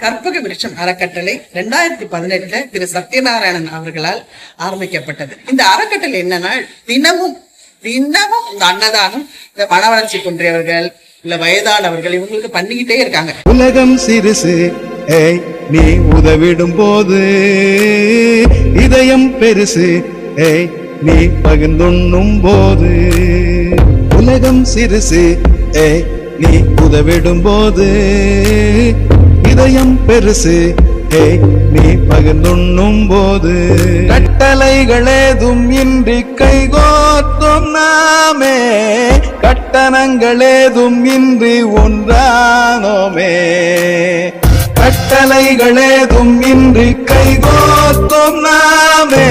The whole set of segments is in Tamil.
கற்பக விருட்சம் அறக்கட்டளை 2018 திரு சத்யநாராயணன் அவர்களால் ஆரம்பிக்கப்பட்டது. இந்த அறக்கட்டளை என்னன்னா தினமும் இந்த அன்னதானம் இந்த மன வளர்ச்சி குன்றியவர்கள் இல்ல வயதானவர்கள் இவங்களுக்கு பண்ணிக்கிட்டே இருக்காங்க. உலகம் சிறுசு நீ உதவிடும் போது இதயம் பெருசு நீ பகிர்ந்துண்ணும் போது. உலகம் சிறுசு நீ உதவிடும் போது இதயம் பெருசு நீ பகிர்ந்துண்ணும் போது. கட்டளைகளேதும் இன்றி கைகோர்த்தோம் நாமே கட்டணங்களேதும் இன்றி ஒன்றானோமே. கட்டளைகளேதும் இன்றி கைகோர்த்தோம் நாமே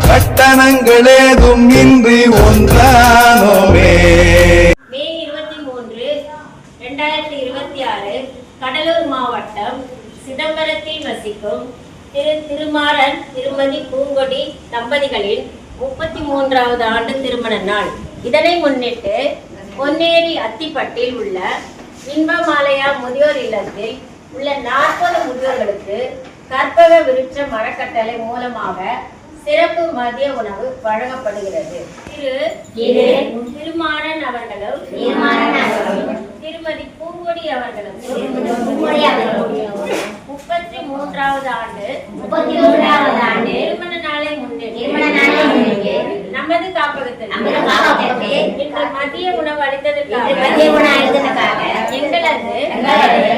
கட்டணங்களேதும் இன்றி ஒன்றானோமே. மே 23, 2026 கடலூர் மாவட்டம் சிதம்பரத்தில் வசிக்கும் திருமாறன் திருமதி பூங்கொடி தம்பதிகளின் 33வது ஆண்டு திருமண நாள். இதனை முன்னிட்டு பொன்னேரி அத்திப்பட்டில் உள்ள இன்பமாலயா முதியோர் இல்லத்தில் உள்ள 40 முதியோர்களுக்கு கற்பக விருட்சம் அறக்கட்டளை மூலமாக சிறப்பு மதிய உணவு வழங்கப்படுகிறது. திருமாறன் அவர்களும் திருமதி பூங்கொடி அவர்களும் 33வது ஆண்டு திருமண நாளை முன்னிட்டு நமது காப்பகத்தில் இன்று மதிய உணவு அளித்ததற்காக எங்களது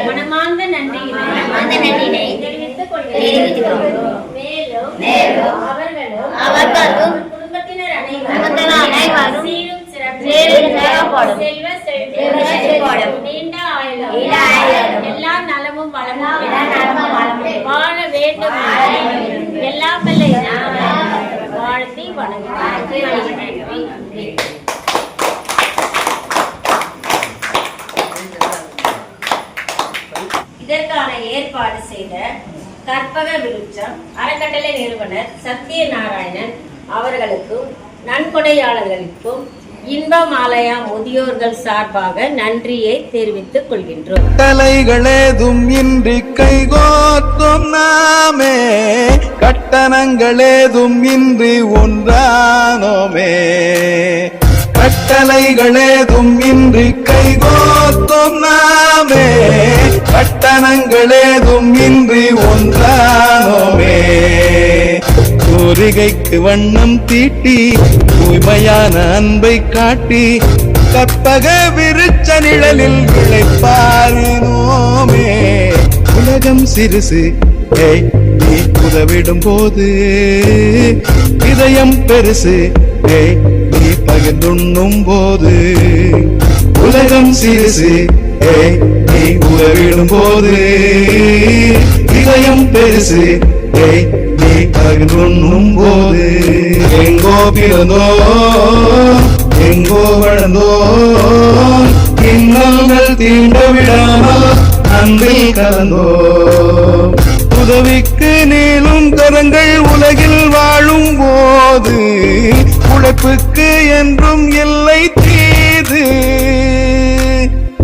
மனமார்ந்த நன்றியினை தெரிவித்துக் கொள்கிறோம். மேலும் அவர்களும் குடும்பத்தினர் அனைவரும் சீரும் சிறப்பும் செல்வ நீண்ட ஆயுளும் எல்லா நலமும் வளமும் வாழ வேண்டும் எல்லாம் வாழ்த்தி வணங்குகிறேன். இதற்கான ஏற்பாடு செய்த கற்பக விருட்சம் அறக்கட்டளை நிறுவனர் சத்யநாராயணன் அவர்களுக்கும் நன்கொடையாளர்களுக்கும் இன்பமாலயா முதியோர்கள் சார்பாக நன்றியை தெரிவித்துக் கொள்கின்றோம். கட்டளைகளேதும் இன்றி கைகோர்த்தோம் நாமே கட்டணங்களேதும் இன்றி ஒன்றானோமே. கட்டளைகளேதும் இன்றி கைகோர்த்தோம் நாமே கட்டணங்களேதும் இன்றி ஒன்றானோமே. கோரிகைக்கு வண்ணம் தீட்டி தூய்மையான அன்பை காட்டி கற்பக விருட்ச நிழலில் விளைப்பாரினோமே. உலகம் சிறுசு நீ உதவிடும் போது இதயம் பெருசு நீ பகிர்ந்துண்ணும் போது. உலகம் சிறுசு நீ உதவிடும் போது இதயம் பெருசு நீ பகிர்ந்துண்ணும் போது. எங்கோ பிறந்தோ எங்கோ வளர்ந்தோ இன்னல்கள் தீண்ட விடாமல் அன்பில் கலந்தோ. உதவிக்கு நீளும் கரங்கள் உலகில் வாழும் போது உழைப்புக்கு என்றும் எல்லை தீது.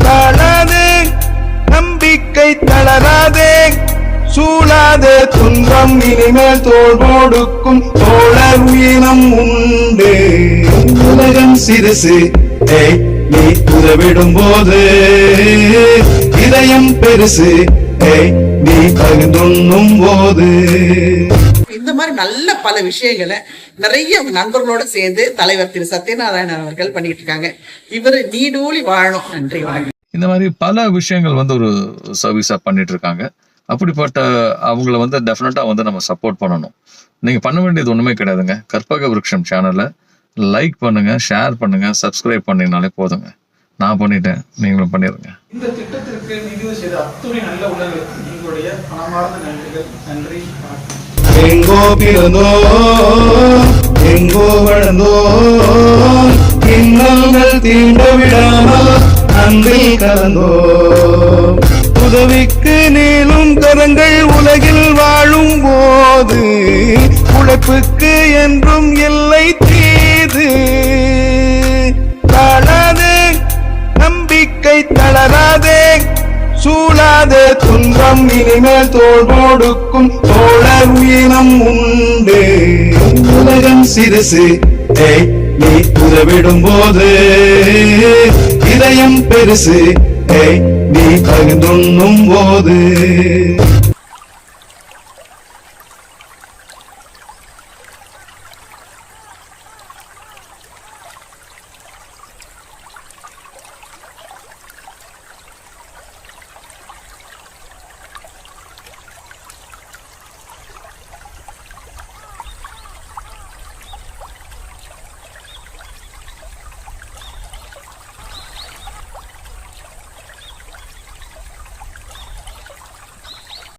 தாழாதே நம்பிக்கை தளராதே சூழாதே துன்பம் இனிமேல் தோள் கொடுக்கும் தோழர் வீணம் உண்டு. உலகம் சிறுசு நீ உதவிடும் போது இதயம் பெருசு நீ பகிர்ந்துண்ணும் போது. இந்த மாதிரி நல்ல பல விஷயங்களை நிறைய நண்பர்களோட சேர்ந்து தலைவர் திரு சத்யநாராயணன் அவர்கள் பண்ணிட்டு இருக்காங்க. இவர் நீடூழி வாழணும். நன்றி. இந்த மாதிரி பல விஷயங்கள் ஒரு சர்வீஸா பண்ணிட்டு இருக்காங்க. அப்படிப்பட்ட அவங்கள டெஃபினட்டா நம்ம சப்போர்ட் பண்ணணும். நீங்க பண்ண வேண்டியது ஒண்ணுமே கிடையாதுங்க. கற்பக விருட்சம் சேனலை லைக் பண்ணுங்க, ஷேர் பண்ணுங்க, சப்ஸ்கிரைப் பண்ணீங்கனாலே போதுங்க. நான் பண்ணிட்டேன், நீங்களும் பண்ணிடுங்க. இந்த திட்டத்திற்கு நிதி செய்த அத்துணை நல்ல உலகிற்கு உங்களுடைய மனமார்ந்த நன்றிகள். நன்றி. எங்கோ பிறந்தோ எங்கோ வளர்ந்தோ இன்னல்கள் தீண்ட விடாமல் அன்பில் கலந்தோ. உதவிக்கு நீளும் கரங்கள் உலகில் வாழும் போது உழைப்புக்கு என்றும் எல்லை தீது. தாழாதே நம்பிக்கை தளராதே சூழாதே தீராத துன்பம் இனிமேல் தோள் கொடுக்கும் தோழர் உயிரம் உண்டு. உலகம் சிறுசு நீ உதவிடும் போது, இதயம் பெருசு நீ பகிர்ந்துண்ணும் போது.